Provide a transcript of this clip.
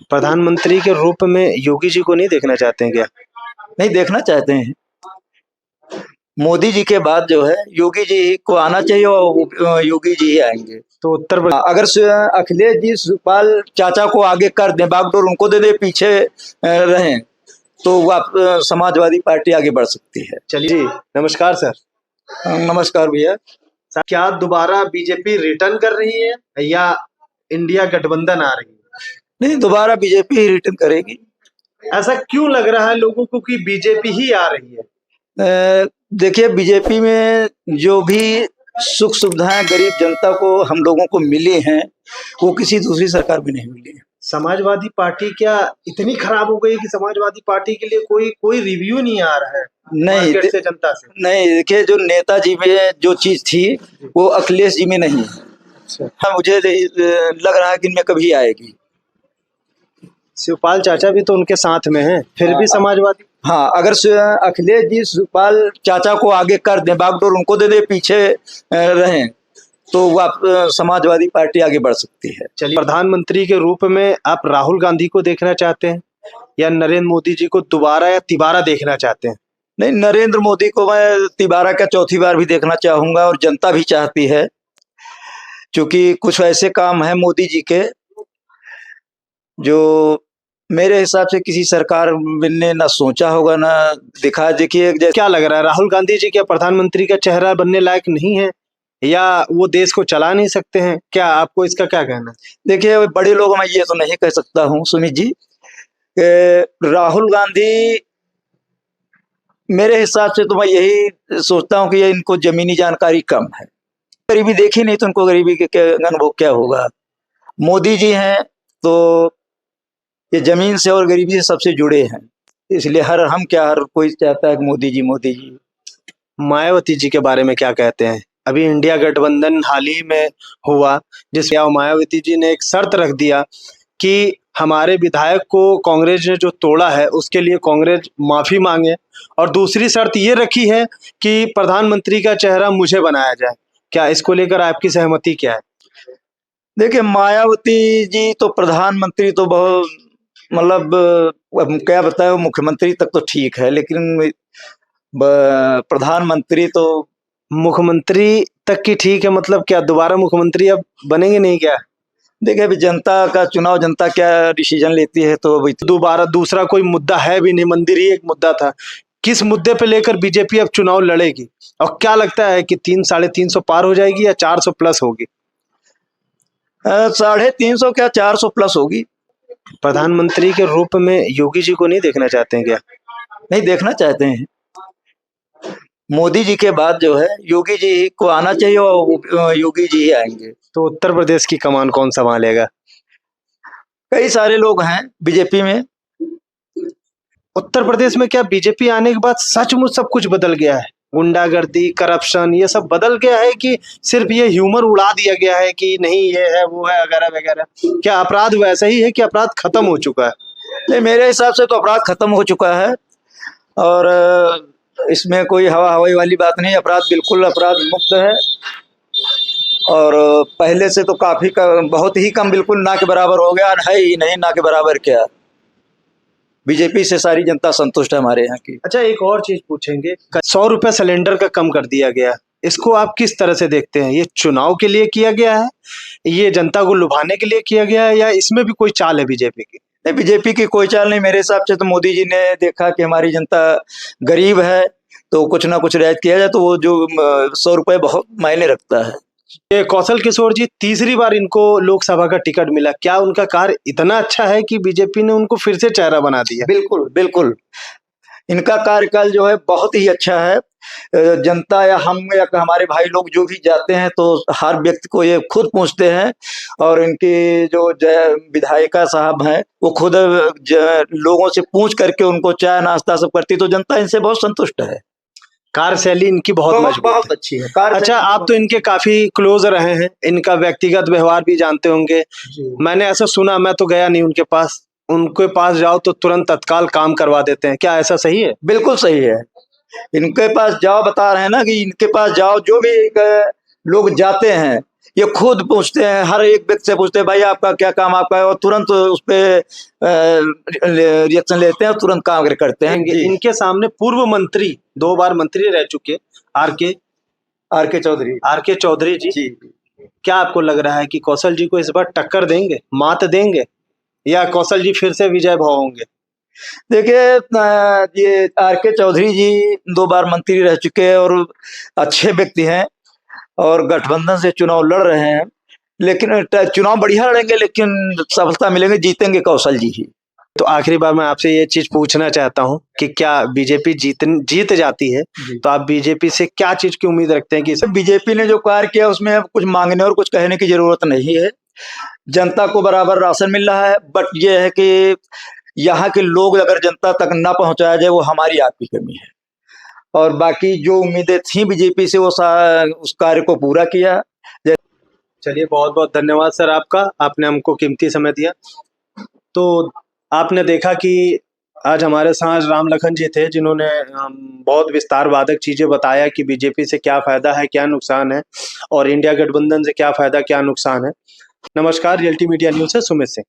प्रधानमंत्री के रूप में योगी जी को नहीं देखना चाहते हैं क्या? नहीं देखना चाहते हैं। मोदी जी के बाद जो है योगी जी को आना चाहिए और योगी जी ही आएंगे। तो उत्तर प्रदेश अगर अखिलेश जी सुपाल चाचा को आगे कर दें, बागडोर उनको दे दे, पीछे रहें, तो वह समाजवादी पार्टी आगे बढ़ सकती है। चलिए जी, नमस्कार सर। नमस्कार भैया। क्या दोबारा बीजेपी रिटर्न कर रही है या इंडिया गठबंधन आ रही है? नहीं, दोबारा बीजेपी ही रिटर्न करेगी। ऐसा क्यों लग रहा है लोगों को कि बीजेपी ही आ रही है? देखिए, बीजेपी में जो भी सुख सुविधाएं गरीब जनता को हम लोगों को मिली हैं वो किसी दूसरी सरकार में नहीं मिली है। समाजवादी पार्टी क्या इतनी खराब हो गई कि समाजवादी पार्टी के लिए कोई रिव्यू नहीं आ रहा है नहीं मार्केट से, जनता से? नहीं, देखिए, जो नेताजी में जो चीज थी वो अखिलेश जी में नहीं है। हाँ, मुझे लग रहा है कि इनमें कभी आएगी। शिवपाल चाचा भी तो उनके साथ में हैं, फिर भी समाजवादी। हाँ, अगर अखिलेश जी शिवपाल चाचा को आगे कर दें, बागडोर उनको दे दे, पीछे रहें, तो वह समाजवादी पार्टी आगे बढ़ सकती है। चलिए, प्रधानमंत्री के रूप में आप राहुल गांधी को देखना चाहते हैं या नरेंद्र मोदी जी को दोबारा या तिबारा देखना चाहते हैं? नहीं, नरेंद्र मोदी को मैं तिबारा का चौथी बार भी देखना चाहूंगा और जनता भी चाहती है, क्योंकि कुछ ऐसे काम है मोदी जी के जो मेरे हिसाब से किसी सरकार ने ना सोचा होगा ना दिखा। देखिए, क्या लग रहा है, राहुल गांधी जी क्या प्रधानमंत्री का चेहरा बनने लायक नहीं है या वो देश को चला नहीं सकते हैं? क्या आपको इसका क्या कहना है? देखिए, बड़े लोग मैं ये तो नहीं कह सकता हूँ सुमित जी, राहुल गांधी, मेरे हिसाब से तो मैं यही सोचता हूँ कि ये इनको जमीनी जानकारी कम है। गरीबी देखी नहीं तो उनको गरीबी के अनुभव क्या होगा। मोदी जी हैं तो ये जमीन से और गरीबी से सबसे जुड़े हैं, इसलिए हर कोई चाहता है कि मोदी जी मोदी जी। मायावती जी के बारे में क्या कहते हैं? अभी इंडिया गठबंधन हाल ही में हुआ, जिसमें मायावती जी ने एक शर्त रख दिया कि हमारे विधायक को कांग्रेस ने जो तोड़ा है उसके लिए कांग्रेस माफी मांगे, और दूसरी शर्त ये रखी है कि प्रधानमंत्री का चेहरा मुझे बनाया जाए। क्या इसको लेकर आपकी सहमति क्या है? देखिए, मायावती जी तो प्रधानमंत्री तो बहुत, मतलब क्या बताए, मुख्यमंत्री तक तो ठीक है, लेकिन प्रधानमंत्री तो मुख्यमंत्री तक की ठीक है, मतलब क्या दोबारा मुख्यमंत्री अब बनेंगे नहीं क्या? देखिए, अभी जनता का चुनाव, जनता क्या डिसीजन लेती है, तो अभी दोबारा दूसरा कोई मुद्दा है भी नहीं, मंदिर ही एक मुद्दा था। किस मुद्दे पे लेकर बीजेपी अब चुनाव लड़ेगी और क्या लगता है कि 300-350 पार हो जाएगी या 400 प्लस होगी? 350 क्या 400 प्लस होगी। प्रधानमंत्री के रूप में योगी जी को नहीं देखना चाहते हैं क्या? नहीं देखना चाहते हैं। मोदी जी के बाद जो है योगी जी को आना चाहिए और योगी जी ही आएंगे। तो उत्तर प्रदेश की कमान कौन संभालेगा? कई सारे लोग हैं बीजेपी में। उत्तर प्रदेश में क्या बीजेपी आने के बाद सचमुच सब कुछ बदल गया है? गुंडागर्दी, करप्शन, ये सब बदल गया है कि सिर्फ ये ह्यूमर उड़ा दिया गया है कि नहीं ये है वो है वगैरह वगैरह? क्या अपराध वैसा ही है कि अपराध खत्म हो चुका है? नहीं, मेरे हिसाब से तो अपराध खत्म हो चुका है और इसमें कोई हवा हवाई वाली बात नहीं। अपराध बिल्कुल अपराध मुक्त है और पहले से तो काफी बहुत ही कम, बिल्कुल ना के बराबर हो गया है ही नहीं। ना के बराबर क्या, बीजेपी से सारी जनता संतुष्ट है हमारे यहाँ की। अच्छा, एक और चीज पूछेंगे, 100 रुपए सिलेंडर का कम कर दिया गया, इसको आप किस तरह से देखते हैं? ये चुनाव के लिए किया गया है, ये जनता को लुभाने के लिए किया गया है, या इसमें भी कोई चाल है बीजेपी की? नहीं, बीजेपी की कोई चाल नहीं। मेरे हिसाब से तो मोदी जी ने देखा कि हमारी जनता गरीब है तो कुछ ना कुछ रियायत किया जाए, तो वो जो 100 रुपए बहुत मायने रखता है। ये कौशल किशोर जी, तीसरी बार इनको लोकसभा का टिकट मिला, क्या उनका कार्य इतना अच्छा है कि बीजेपी ने उनको फिर से चेहरा बना दिया? बिल्कुल बिल्कुल, इनका कार्यकाल जो है बहुत ही अच्छा है। जनता या हम या हमारे भाई लोग जो भी जाते हैं तो हर व्यक्ति को ये खुद पूछते हैं, और इनकी जो विधायिका साहब हैं वो खुद लोगों से पूछ करके उनको चाय नाश्ता सब करती, तो जनता इनसे बहुत संतुष्ट है। कार्यशैली इनकी बहुत मजबूत है। बहुत अच्छी है। अच्छा, आप तो इनके काफी क्लोज रहे हैं, इनका व्यक्तिगत व्यवहार भी जानते होंगे। मैंने ऐसा सुना, मैं तो गया नहीं उनके पास, उनके पास जाओ तो तुरंत तत्काल काम करवा देते हैं, क्या ऐसा सही है? बिल्कुल सही है। इनके पास जाओ, बता रहे हैं ना कि इनके पास जाओ, जो भी लोग जाते हैं ये खुद पूछते हैं, हर एक व्यक्ति से पूछते हैं भाई आपका क्या काम, आपका है, और तुरंत उस पर रिएक्शन लेते हैं और तुरंत काम करते हैं। इनके सामने पूर्व मंत्री, 2 बार मंत्री रह चुके आर के चौधरी जी, क्या आपको लग रहा है कि कौशल जी को इस बार टक्कर देंगे, मात देंगे, या कौशल जी फिर से विजय भव होंगे? देखिए, ये आर के चौधरी जी 2 बार मंत्री रह चुके हैं और अच्छे व्यक्ति हैं और गठबंधन से चुनाव लड़ रहे हैं, लेकिन चुनाव बढ़िया लड़ेंगे, लेकिन सफलता मिलेंगे, जीतेंगे कौशल जी ही। तो आखिरी बार मैं आपसे ये चीज पूछना चाहता हूँ कि क्या बीजेपी जीत जाती है तो आप बीजेपी से क्या चीज की उम्मीद रखते हैं? कि बीजेपी ने जो कार्य किया उसमें अब कुछ मांगने और कुछ कहने की जरूरत नहीं है। जनता को बराबर राशन मिल रहा है, बट ये है कि यहाँ के लोग अगर जनता तक ना पहुंचाया जाए, वो हमारी आपकी कमी है। और बाकी जो उम्मीदें थी बीजेपी से, वो उस कार्य को पूरा किया। चलिए, बहुत बहुत धन्यवाद सर आपका, आपने हमको कीमती समय दिया। तो आपने देखा कि आज हमारे साथ राम लखन जी थे, जिन्होंने बहुत विस्तारवादक चीजें बताया कि बीजेपी से क्या फायदा है, क्या नुकसान है, और इंडिया गठबंधन से क्या फायदा, क्या नुकसान है। नमस्कार, रियलिटी मीडिया न्यूज से सुमित सिंह।